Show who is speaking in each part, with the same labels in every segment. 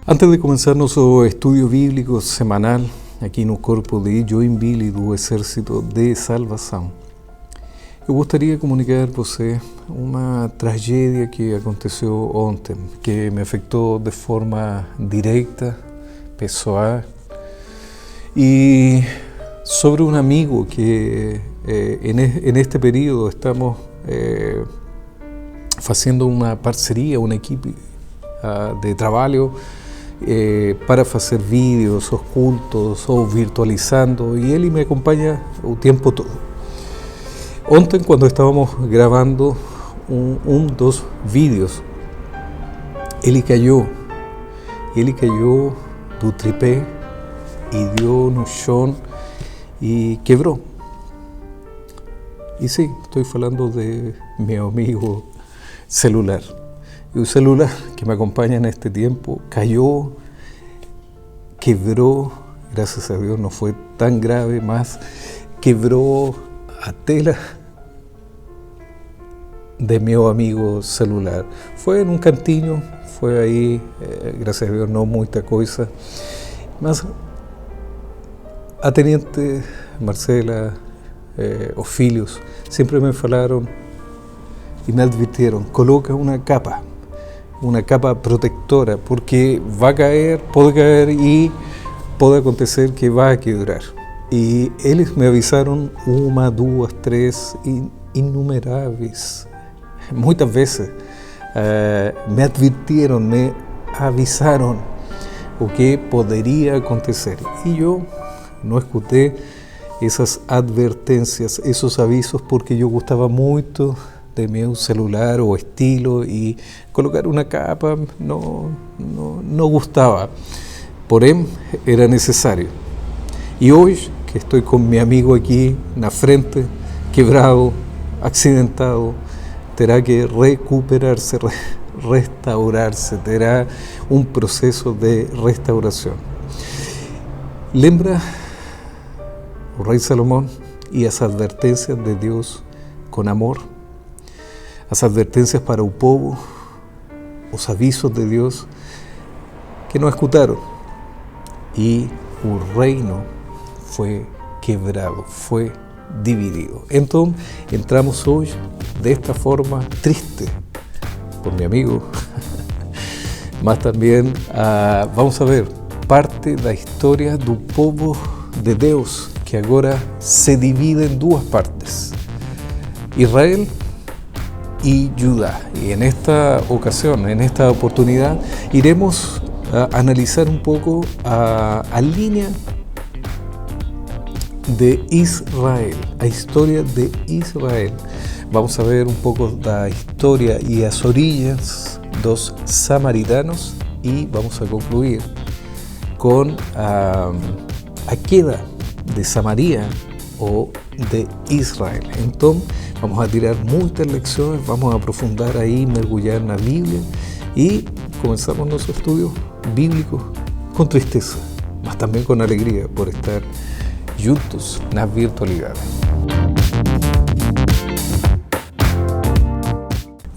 Speaker 1: Antes de comenzar nosso estudio bíblico semanal aqui no corpo de Joinville do Exército de Salvação, eu gostaria de comunicar a você uma tragédia que aconteceu ontem, que me afetou de forma direta, pessoal, e sobre um amigo que en este período estamos fazendo uma parceria, uma equipe de trabalho para fazer vídeos, ou cultos, ou virtualizando, e ele me acompanha o tempo todo. Ontem, quando estávamos gravando dos vídeos, ele caiu do tripé e deu no chão e quebrou. E sim, estou falando de meu amigo celular. E o celular que me acompanha neste tempo caiu, quebrou, graças a Deus não foi tão grave, mas quebrou a tela de meu amigo celular. Foi em um cantinho, foi aí, graças a Deus não muita coisa, mas a tenente Marcela, os filhos, sempre me falaram e me advirtieron: coloca uma capa protectora, porque vai cair e pode acontecer que vai quebrar. E eles me avisaram uma, duas, três, inumeráveis, muitas vezes me advirtieron, me avisaram o que poderia acontecer. E eu não escutei essas advertências, esses avisos, porque eu gostava muito de meu celular o estilo, e colocar uma capa não gostava, porém era necessário. E hoje que estou com meu amigo aqui na frente, quebrado, acidentado, terá que recuperarse, restaurarse, terá um processo de restauração. Lembra o rei Salomão e as advertências de Deus com amor? As advertências para o povo, os avisos de Deus que não escutaram, e o reino foi quebrado, foi dividido. Então, entramos hoje desta forma triste por meu amigo, mas também vamos a ver parte da história do povo de Deus, que agora se divide em duas partes: Israel y Judá. Y en esta ocasión, en esta oportunidad, iremos a analizar un poco a línea de Israel, a historia de Israel. Vamos a ver un poco la historia y las orillas dos samaritanos, y vamos a concluir con a queda de Samaria o de Israel. Entonces, vamos a tirar muchas lecciones, vamos a aprofundar ahí, mergullar en la Biblia, y comenzamos nuestro estudio bíblico con tristeza, mas también con alegría por estar juntos en la virtualidad.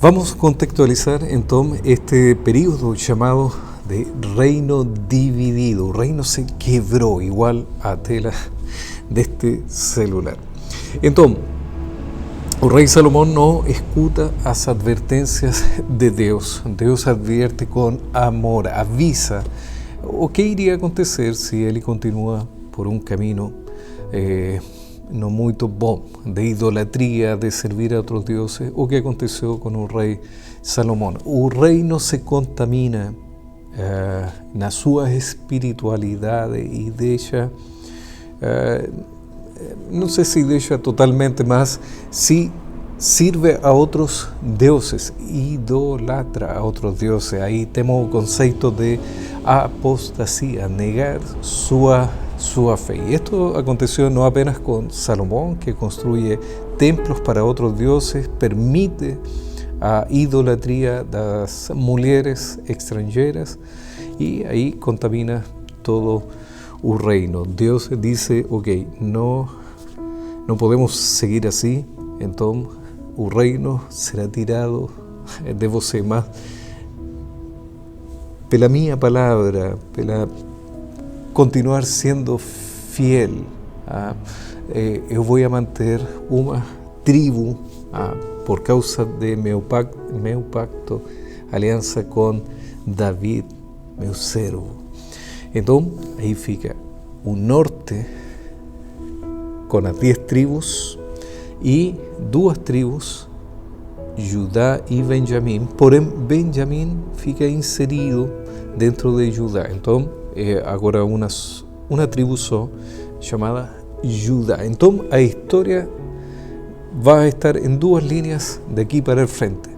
Speaker 1: Vamos a contextualizar entonces este periodo llamado de reino dividido. El reino se quebró, igual a tela de este celular. Entonces, o rei Salomão não escuta as advertências de Deus. Deus advierte com amor, avisa o que iria acontecer se ele continua por um caminho não muito bom, de idolatria, de servir a outros deuses. O que aconteceu com o rei Salomão? O reino se contamina na sua espiritualidade e deixa, não sei se deixa totalmente, mas se sirve a outros deuses, idolatra a outros deuses. Aí temos o conceito de apostasia, negar sua fe. Y esto aconteció no apenas con Salomón, que construye templos para otros dioses, permite a idolatría das mulheres extranjeras, y ahí contamina todo o reino. Deus dice: ok, no podemos seguir así, entonces o reino será tirado de você. Mas pela minha palavra, pela continuar sendo fiel, eu vou manter uma tribo por causa de meu pacto, aliança com David, meu servo. Então, aí fica o norte com as 10 tribos e 2 tribos, Judá e Benjamim, porém Benjamim fica inserido dentro de Judá. Então, agora uma tribo só, chamada Judá. Então, a história vai estar em 2 linhas de aqui para o frente.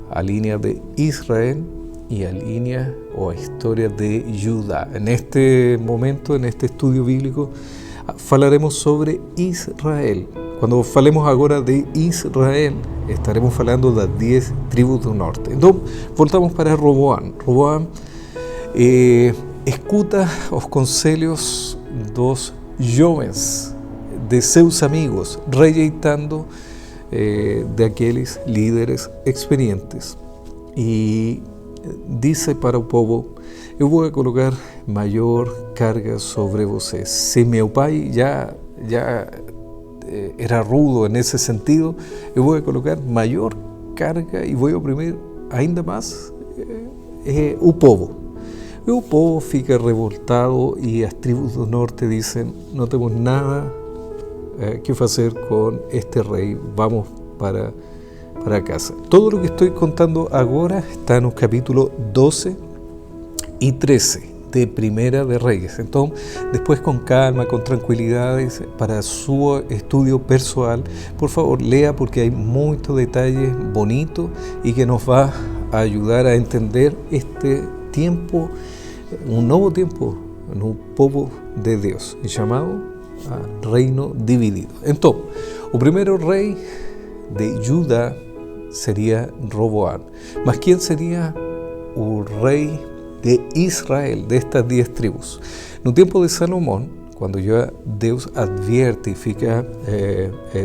Speaker 1: A linha de Israel y a línea o historia de Judá. En este momento, en este estudio bíblico, falaremos sobre Israel. Cuando falemos agora de Israel, estaremos falando das 10 tribos do norte. Então, voltamos para Roboam. Roboam escuta os conselhos dos jovens, de seus amigos, rejeitando de aqueles líderes experientes. E dice para o povo: eu vou colocar maior carga sobre vocês. Se meu pai já era rudo nesse sentido, eu vou colocar maior carga e vou oprimir ainda mais o povo. E o povo fica revoltado e as tribos do norte dizem: não temos nada que fazer com este rei, vamos para casa. Todo lo que estoy contando ahora está en los capítulos 12 y 13 de Primera de Reyes. Entonces, después con calma, con tranquilidades, para su estudio personal, por favor, lea, porque hay muchos detalles bonitos y que nos va a ayudar a entender este tiempo, un nuevo tiempo, en un pueblo de Dios, llamado reino dividido. Entonces, el primero rey de Judá sería Roboam. Mas ¿quién sería el rey de Israel, de estas 10 tribus? En un tiempo de Salomón, cuando ya Dios advierte y fica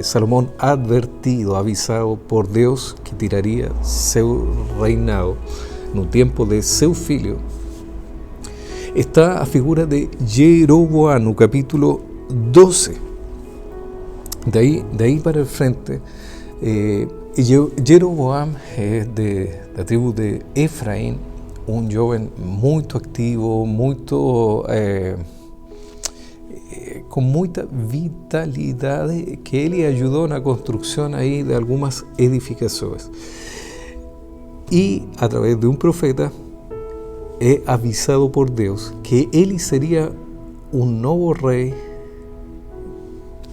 Speaker 1: Salomón advertido, avisado por Dios que tiraría su reinado, en un tiempo de seu filho, está a figura de Jeroboam, no capítulo 12. De ahí para el frente, Jeroboam es de la tribu de Efraín, un joven muy activo, con mucha vitalidad, que él ayudó en la construcción ahí de algunas edificaciones. Y a través de un profeta es avisado por Dios que él sería un nuevo rey.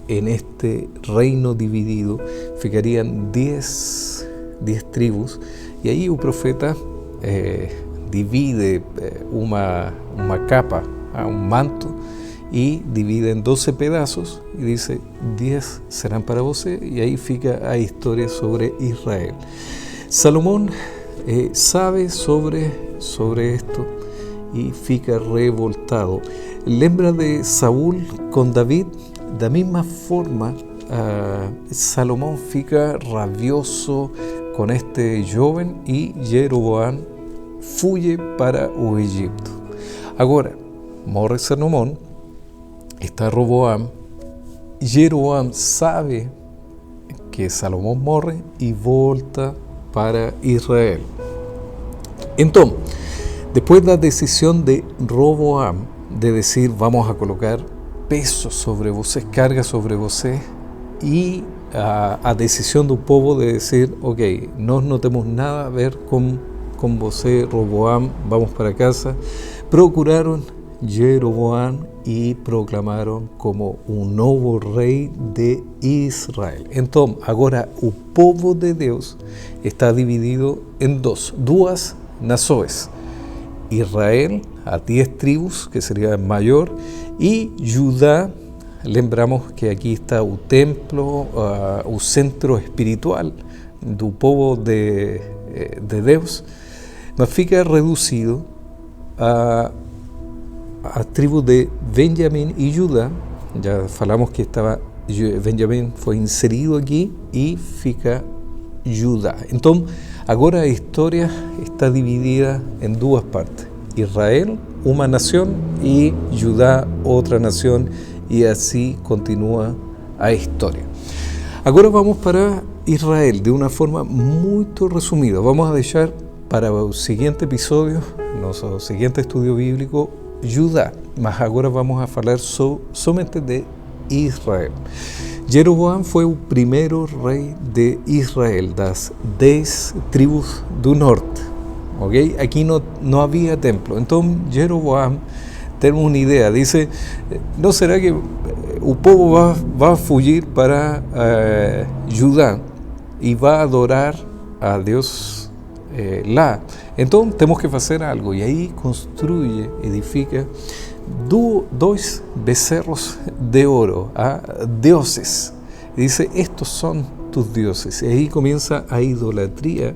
Speaker 1: En este reino dividido ficarían 10 tribus, y ahí el profeta divide una capa, un manto, y divide en 12 pedazos y dice: 10 serán para vos, y ahí fica la historia sobre Israel. Salomón sabe sobre esto y fica revoltado. Lembra de Saúl con David. Da misma forma, Salomón fica rabioso con este joven y Jeroboam fuye para o Egipto. Agora, morre Salomón, está Roboam, Jeroboam sabe que Salomón morre y volta para Israel. Entonces, después de la decisión de Roboam de decir: vamos a colocar peso sobre vocês, carga sobre vocês, y a decisión del pueblo de decir: ok, no tenemos nada a ver con você, Roboam, vamos para casa, procuraron Jeroboam y proclamaron como un nuevo rey de Israel. Entonces, ahora el pueblo de Dios está dividido en dos naciones: Israel, a 10 tribus, que sería mayor, y Judá. Lembramos que aquí está el templo, el centro espiritual del pueblo de Dios, mas fica reducido a tribu de Benjamín y Judá. Ya falamos que Benjamín fue inserido aquí y fica Judá. Entonces, Agora a história está dividida em duas partes. Israel, uma nação, e Judá, outra nação, e assim continua a história. Agora vamos para Israel, de uma forma muito resumida. Vamos a deixar para o seguinte episódio, nosso seguinte estudio bíblico, Judá, mas agora vamos a falar somente de Israel. Jeroboam foi o primeiro rei de Israel, das 10 tribos do norte. Okay? Aqui não havia templo. Então Jeroboam tem uma ideia, diz, não será que o povo vai fugir para Judá e vai adorar a Deus lá? Então temos que fazer algo. E aí construye, edifica dois becerros de oro, dioses. Dice, estos son tus dioses. Y ahí comienza a idolatría.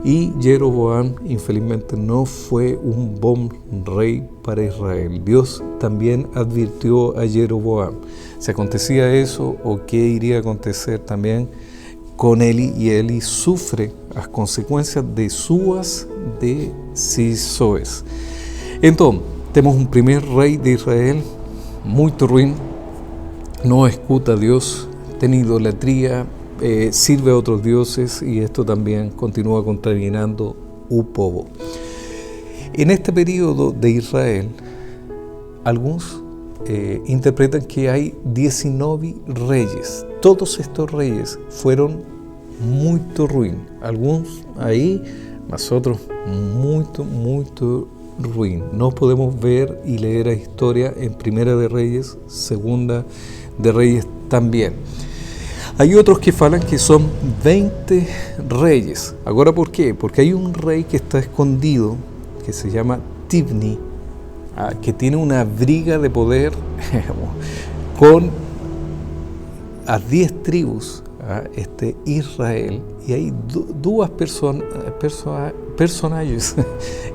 Speaker 1: Y Jeroboam, infelizmente, no fue un buen rey para Israel. Dios también advirtió a Jeroboam. Si acontecía eso, o qué iría a acontecer también con Eli, y Eli sufre las consecuencias de sus decisões. Entonces, temos um primeiro rei de Israel muito ruim, não escuta a Deus, tem idolatria, sirve a outros dioses, e isto também continua contaminando o povo. En este período de Israel, alguns interpretan que hay 19 reyes. Todos estos reyes fueron muito ruins. Alguns aí, mas outros muito ruim. Nós podemos ver e ler a história em Primera de Reyes, Segunda de Reyes também. Há outros que falam que são 20 reyes. Agora, ¿por quê? Porque hay um rei que está escondido, que se llama Tibni, que tiene una briga de poder con as 10 tribos, Israel, e hay duas personajes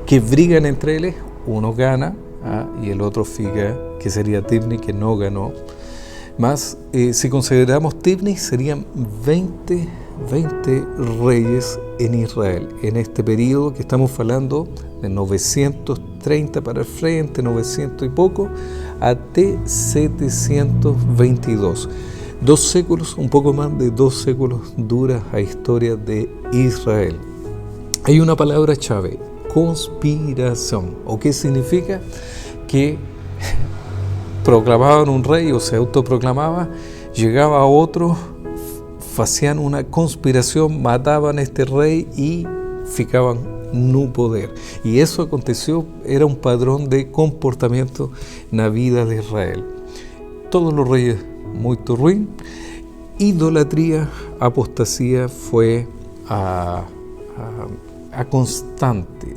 Speaker 1: que brigan entre eles. Uno gana y el otro fica, que sería Tibni, que no ganó. Mas si consideramos Tibni, serían 20 reyes en Israel, en este periodo que estamos hablando de 930 para el frente, 900 y poco, hasta 722. 2 séculos, un poco más de 2 séculos dura la historia de Israel. Hay una palabra clave, conspiración. ¿O qué significa? Que proclamaban un rey o se autoproclamaba, llegaba otro, hacían una conspiración, mataban a este rey y ficaban no poder. Y eso aconteció, era un patrón de comportamiento en la vida de Israel. Todos los reyes muy ruim. Idolatría, apostasía fue a constante.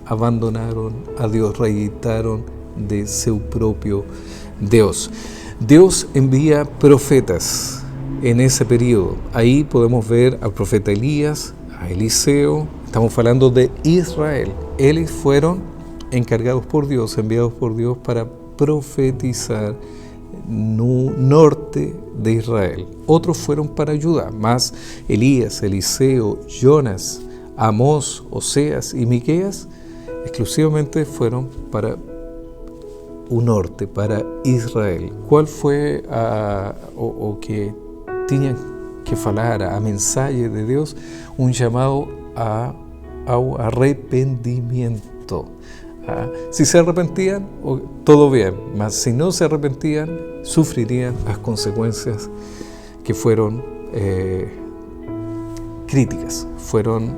Speaker 1: Abandonaron a Dios, rejeitaron de su propio Dios. Dios envía profetas en ese periodo. Ahí podemos ver al profeta Elías, a Eliseo. Estamos hablando de Israel. Ellos fueron encargados por Dios, enviados por Dios para profetizar no norte de Israel. Otros fueron para Judá, más Elías, Eliseo, Jonas, Amós, Oseas y Miqueas exclusivamente fueron para un norte, para Israel. ¿Cuál fue o que tenían que falar a mensaje de Dios? Un llamado ao arrepentimiento. Si se arrepentían, todo bien, mas si no se arrepentían, sufrirían las consecuencias que fueron críticas, fueron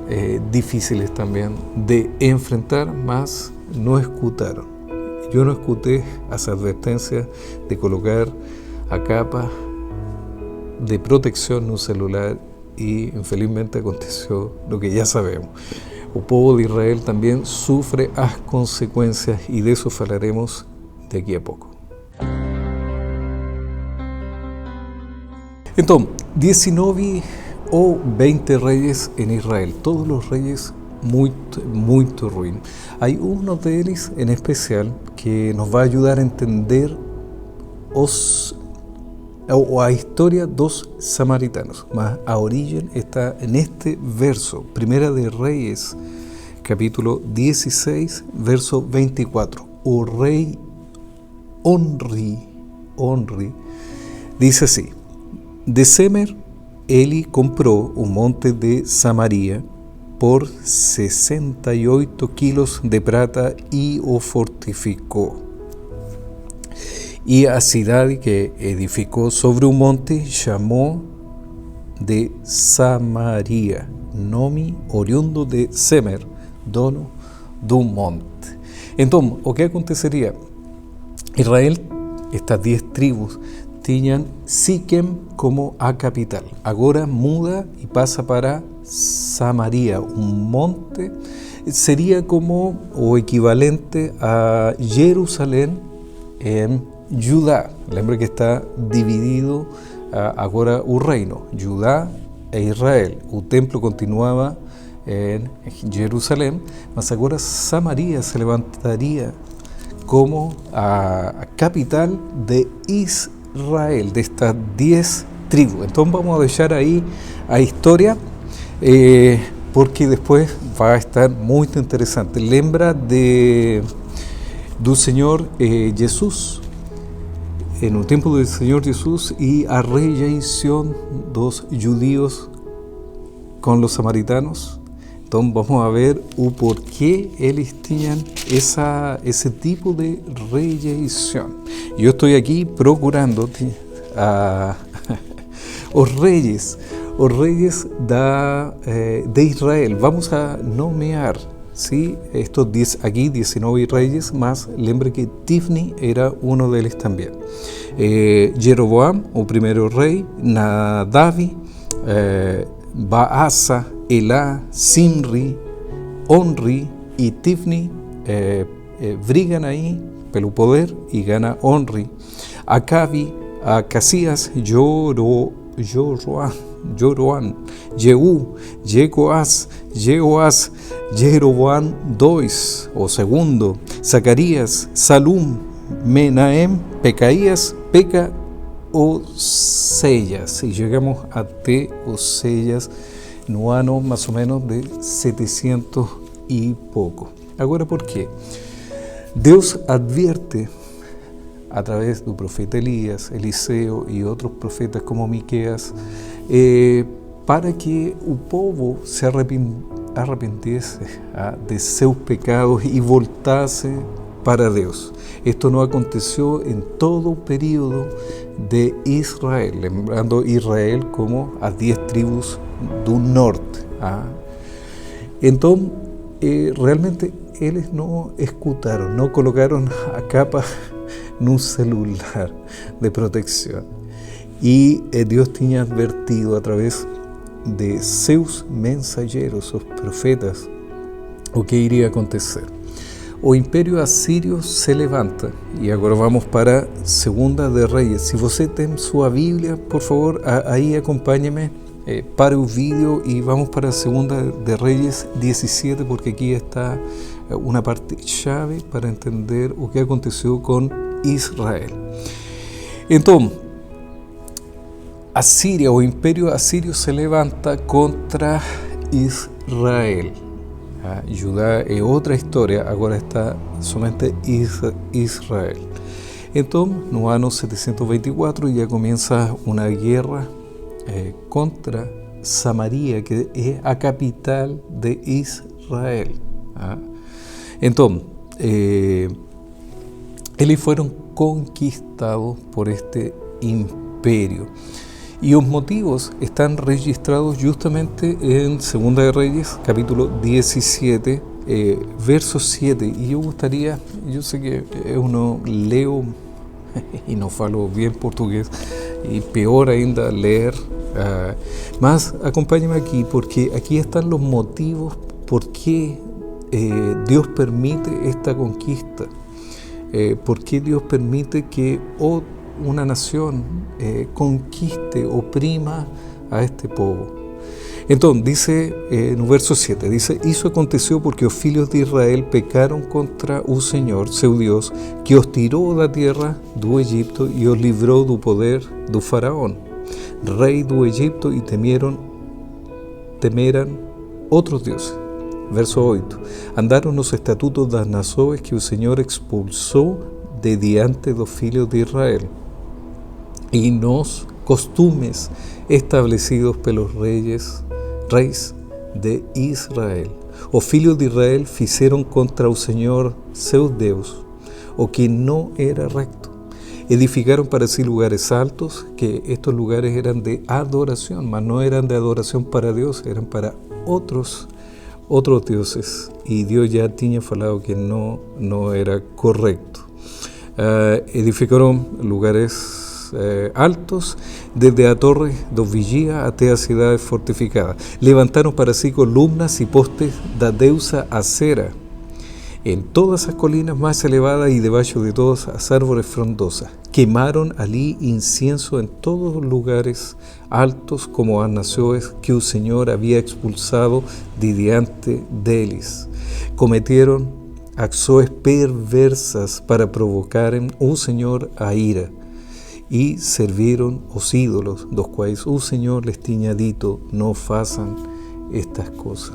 Speaker 1: difíciles también de enfrentar, mas no escutaron. Yo no escuté las advertencias de colocar a capa de protección en un celular y infelizmente aconteció lo que ya sabemos. El pueblo de Israel también sufre las consecuencias y de eso hablaremos de aquí a poco. Entonces, 19 o 20 reyes en Israel, todos los reyes muy ruins. Hay uno de ellos en especial que nos va a ayudar a entender o a historia dos samaritanos, mas a origen está en este verso, Primera de Reyes, capítulo 16, verso 24. O rey Onri, dice así: de Semer, Eli compró un monte de Samaria por 68 kilos de plata y o fortificó. Y a ciudad que edificó sobre un monte llamó de Samaria, nomi oriundo de Semer, dono de un monte. Entonces, o que acontecería? Israel, estas 10 tribus, tenían Siquem como a capital. Ahora muda y pasa para Samaria, un monte, sería como o equivalente a Jerusalén en Judá. Lembra que está dividido agora o reino, Judá e Israel. O templo continuaba en Jerusalén, mas agora Samaria se levantaría como a capital de Israel, de estas 10 tribus. Entonces vamos a dejar ahí a historia, porque después va a estar muy interesante. Lembra del Señor Jesús, en un tiempo del Señor Jesús, y a rejeición dos judíos con los samaritanos. Entonces vamos a ver o por qué ellos tenían ese tipo de rejeición. Yo estoy aquí procurando a os reyes de Israel. Vamos a nomear, ¿sí? Estos 10 aquí, 19 reyes, más lembre que Tifni era uno de ellos también. Jeroboam, o primero rey, Nadavi, Baasa, Elá, Simri, Onri y Tifni brigan ahí pelo poder y gana Onri. Acabi, Acasías, Joroam, Jehú, Jehoás, Jeroboam II o segundo, Zacarías, Salum, Menahem, Pecaías, Peca, Osellas. Y llegamos a Osellas, no ano más o menos de 700 y poco. Ahora, ¿por qué? Dios advierte a través del profeta Elías, Eliseo y otros profetas como Miqueas, para que el pueblo se arrepentiese de sus pecados y voltase para Dios. Esto no aconteció en todo el periodo de Israel, lembrando Israel como a 10 tribus del norte. Entonces, realmente ellos no escutaron, no colocaron a capa en un celular de protección. Y Dios tenía advertido a través de sus mensajeros, sus profetas, o que iría a acontecer. O imperio asirio se levanta. Y ahora vamos para Segunda de Reyes. Si usted tiene su Biblia, por favor, ahí acompáñeme, pare el vídeo y vamos para Segunda de Reyes 17, porque aquí está una parte clave para entender lo que aconteció con Israel. Entonces, Asiria o imperio asirio se levanta contra Israel. Judá es otra historia, ahora está solamente Israel. Entonces, en el año 724 ya comienza una guerra contra Samaria, que es la capital de Israel. Entonces, ellos fueron conquistados por este imperio. Y los motivos están registrados justamente en Segunda de Reyes, capítulo 17, verso 7. Y yo sé que uno leo y no falo bien portugués, y peor ainda leer, mas acompáñame aquí, porque aquí están los motivos por qué Dios permite esta conquista, por qué Dios permite que una nación conquiste, oprima a este pueblo. Entonces, dice en el verso 7, dice, «Isso aconteció porque os filhos de Israel pecaron contra o Senhor, seu Deus, que os tirou da terra do Egipto e os livrou do poder do faraón, rei do Egipto, e temeram outros deuses». Verso 8, «Andaram nos estatutos das nações que o Senhor expulsou de diante dos filhos de Israel, e nos costumes establecidos pelos reis de Israel. Os filhos de Israel fizeram contra o Senhor, seu Deus, o que não era recto. Edificaron para sí lugares altos, que estos lugares eran de adoración, mas no eran de adoración para Dios, eran para otros dioses. Y Dios ya tenía falado que no era correcto. Edificaron lugares altos, desde a torre dos vigias até a cidades fortificadas. Levantaron para sí columnas y postes da deusa Acera en todas as colinas más elevadas y debajo de todas as árvores frondosas. Quemaron ali incienso en todos los lugares altos, como as nações que o Senhor había expulsado de diante deles. Cometieron acciones perversas para provocarem o Senhor a ira, e serviram os ídolos, dos quais o Senhor les tinha dito, não façam estas coisas.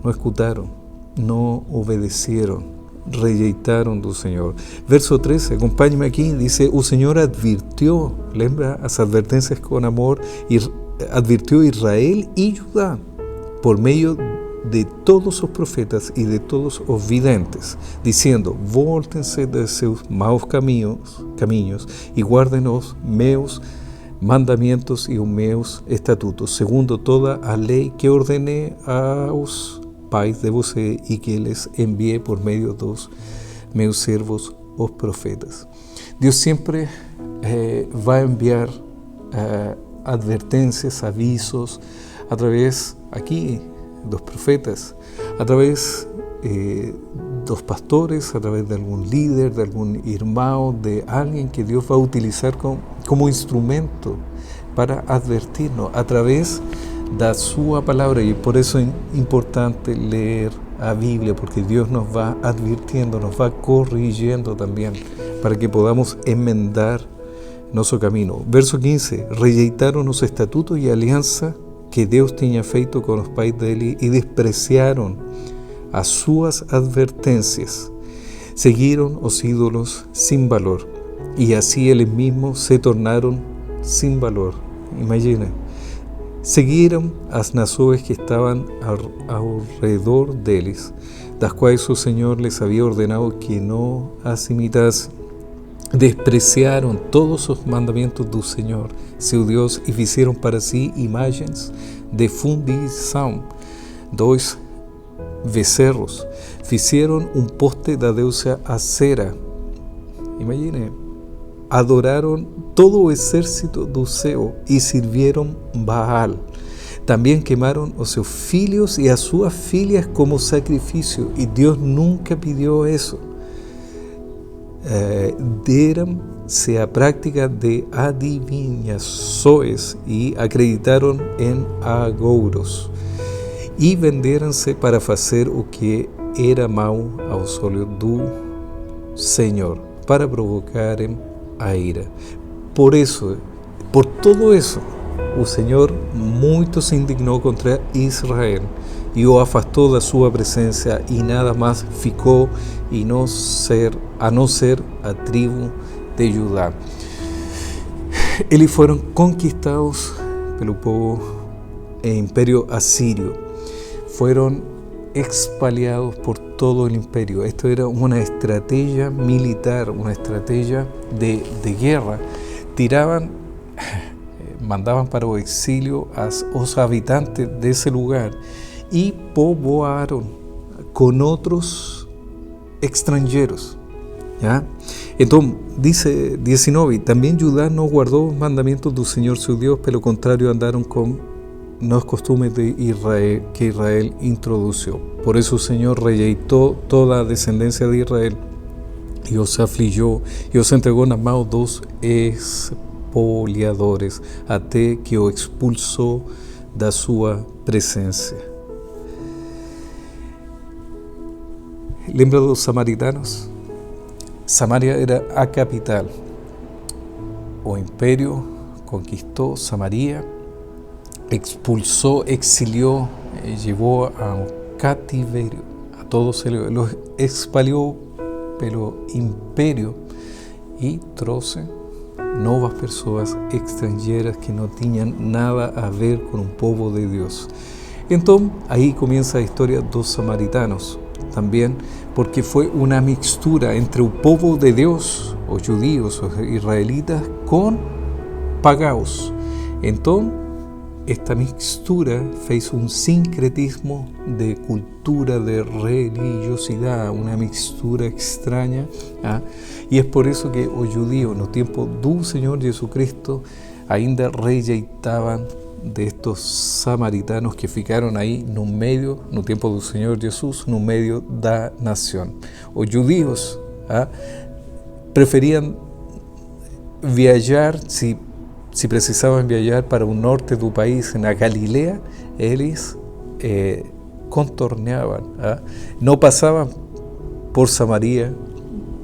Speaker 1: Não escutaram, não obedeceram, rejeitaram do Senhor. Verso 13, acompanhe-me aqui, dice, o Senhor advirtió, lembra as advertências com amor, advirtió Israel e Judá, por meio de todos os profetas e de todos os videntes, diciendo, voltem-se de seus maus caminhos e guardem os meus mandamentos e os meus estatutos, segundo toda a lei que ordenei aos pais de você e que les enviei por meio dos meus servos, os profetas. Deus sempre vai enviar advertências, avisos, a través, aqui, dos profetas, a través dos pastores, a través de algún líder, de algún irmão, de alguien que Dios va a utilizar como instrumento para advertirnos a través da sua palavra. Y por eso es importante leer a Biblia, porque Dios nos va advirtiendo, nos va corrigiendo también, para que podamos enmendar nuestro camino. Verso 15, rejeitaron los estatutos y alianza que Deus tinha feito com os pais dele e despreciaram as suas advertências. Seguiram os ídolos sem valor e assim eles mesmos se tornaram sem valor. Imagina. Seguiram as nações que estavam ao redor deles, das quais o Senhor les havia ordenado que não as imitassem. Despreciaram todos os mandamentos do Senhor, seu Deus, e fizeram para si imagens de fundição, 2 becerros. Fizeram poste da deusa Acera. Imagine, adoraram todo o exército do céu e serviram Baal. Também quemaram os seus filhos e as suas filhas como sacrifício, e Deus nunca pediu isso. Deram-se a prática de adivinhações e acreditaram em agouros e venderam-se para fazer o que era mau aos olhos do Senhor, para provocarem a ira. Por isso, por todo isso, o Senhor muito se indignou contra Israel e o afastou da sua presença, e nada mais ficou a não ser a tribo de Judá. Eles foram conquistados pelo povo império assírio, foram espalhados por todo o império. Esto era uma estratégia militar, uma estratégia de guerra. Mandaban para o exilio os habitantes desse lugar e povoaram com outros extranjeros. ¿Ya? Então, dice 19, também Judá não guardou os mandamentos do Senhor seu Deus, pelo contrário andaram com los costumes de Israel, que Israel introdució. Por eso el Señor rejeitou toda a descendencia de Israel y os afligió y os entregó nas mãos dos espoliadores, até que o expulsou da sua presença. Lembra dos samaritanos? Samaria era a capital. O império conquistou Samaria, expulsó, exilió, llevó a un cativerio. A todos los expalió pelo império e trouxe novas pessoas estrangeiras que não tinham nada a ver com o povo de Deus. Então, aí começa a história dos samaritanos, também porque foi uma mistura entre o povo de Deus, os judíos, os israelitas, com pagaos. Então, esta mistura fez um sincretismo de cultura, de religiosidade, uma mistura estranha. E é por isso que os judeus, no tempo do Senhor Jesus Cristo, ainda rejeitavam destes samaritanos que ficaram aí no meio, no tempo do Senhor Jesus, no meio da nação. Os judeus preferiam viajar, se precisavam viajar para o norte do país, na Galileia, eles contornavam, não passavam por Samaria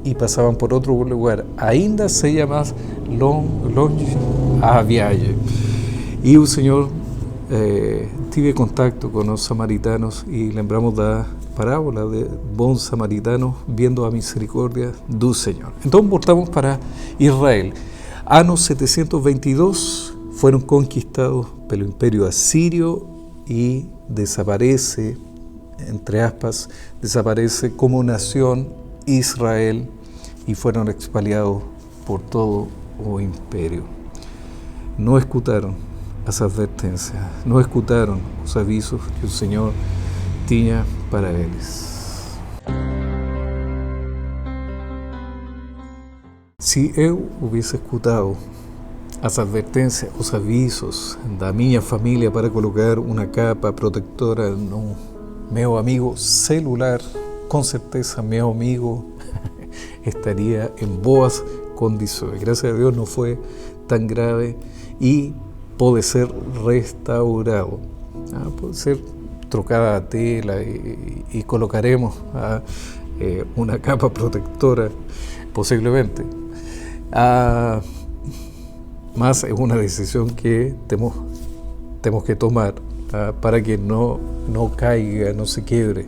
Speaker 1: e passavam por outro lugar, ainda seja mais longe a viagem. E o Senhor tive contato com os samaritanos e lembramos da parábola de bom samaritano vendo a misericórdia do Senhor. Então voltamos para Israel. Ano 722 foram conquistados pelo Império Assírio e desaparece, entre aspas, desaparece como nação Israel e foram espalhados por todo o Império. Não escutaram as advertências, não escutaram os avisos que o Senhor tinha para eles. Se eu houvesse escutado as advertências, os avisos da minha família para colocar uma capa protetora no meu amigo celular, com certeza meu amigo estaria em boas condições. Graças a Deus não foi tão grave e pode ser restaurado. Pode ser trocada a tela e colocaremos uma capa protetora, possivelmente. Mas é uma decisão que temos que tomar para que não caiga, não se quebre.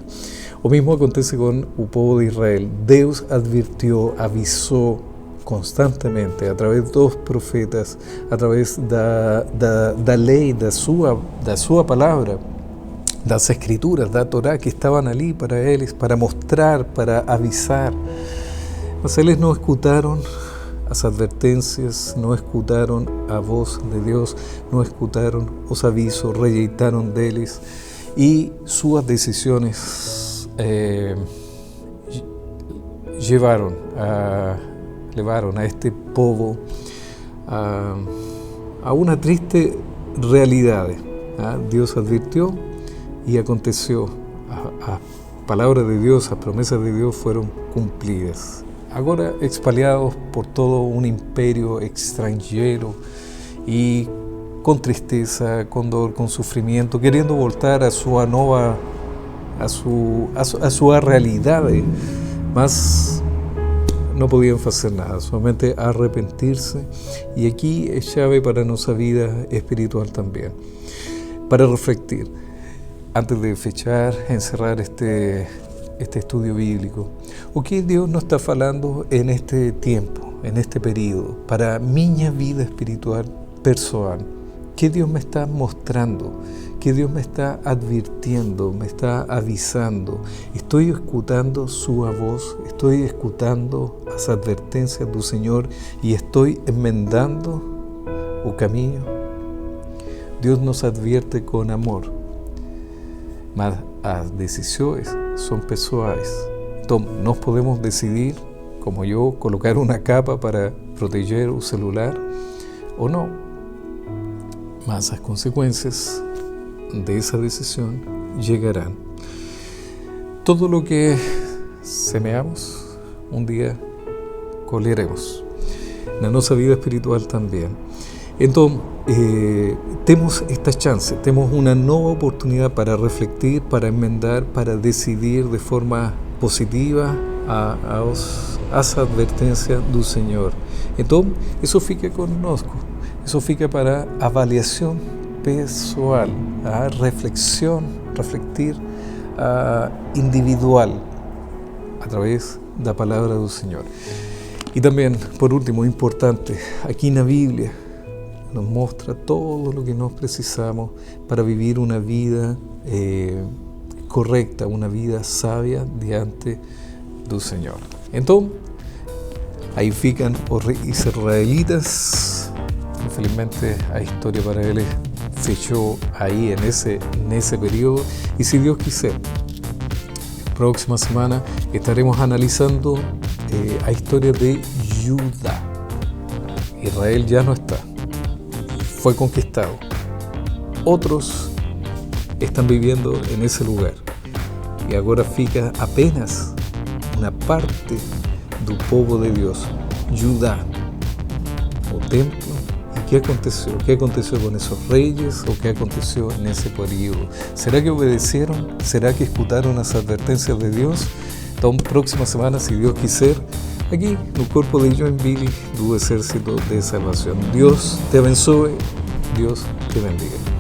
Speaker 1: O mesmo acontece com o povo de Israel. Deus advirtió, avisou constantemente, a través dos profetas, a través da lei, da sua palavra, das escrituras, da Torá, que estavam ali para eles, para mostrar, para avisar. Mas eles não escutaram as advertências, não escutaram a voz de Deus, não escutaram os avisos, rejeitaram deles e suas decisões levaram a este povo a uma triste realidade. Deus advirtió e aconteceu. A palavra de Deus, as promessas de Deus foram cumpridas. Agora espalhados por todo um império estrangeiro e com tristeza, com dor, com sofrimento, querendo voltar a sua nova, a sua realidade, mas não podiam fazer nada, somente arrepentir-se. E aqui é chave para a nossa vida espiritual também, para refletir. Antes de fechar, encerrar este estudio bíblico, o que Deus nos está falando en este tiempo, en este período, para minha vida espiritual pessoal? ¿Qué Dios me está mostrando? ¿Qué Dios me está advirtiendo, me está avisando? ¿Estoy escutando su voz? ¿Estoy escutando las advertencias del Señor y estoy enmendando o caminho? Deus nos advierte con amor, mas as decisões são pessoais. Então, nós podemos decidir, como eu, colocar uma capa para proteger o celular ou não. Mas as consequências dessa decisão chegarão. Todo o que semeamos, um dia colheremos. Na nossa vida espiritual também. Então, tenemos esta chance, tenemos una nueva oportunidad para refletir, para enmendar, para decidir de forma positiva as advertências do Senhor. Então, isso fica conosco, isso fica para avaliação pessoal, a reflexão, refletir individual a través da palavra do Senhor. E também, por último, importante, aqui na Bíblia nos mostra todo o que nós precisamos para viver uma vida correcta, uma vida sábia diante do Senhor. Então, aí ficam os israelitas. Infelizmente, a história para eles fechou aí nesse período. E se Deus quiser, próxima semana estaremos analisando a história de Judá. Israel já não está, foi conquistado. Outros estão vivendo nesse lugar. E agora fica apenas uma parte do povo de Deus, Judá, o templo. E o que aconteceu? O que aconteceu com esses reis? O que aconteceu nesse período? Será que obedeceram? Será que escutaram as advertências de Deus? Então, próxima semana, se Deus quiser, aqui no corpo de Joinville, do Exército de Salvação. Deus te abençoe, Deus te bendiga.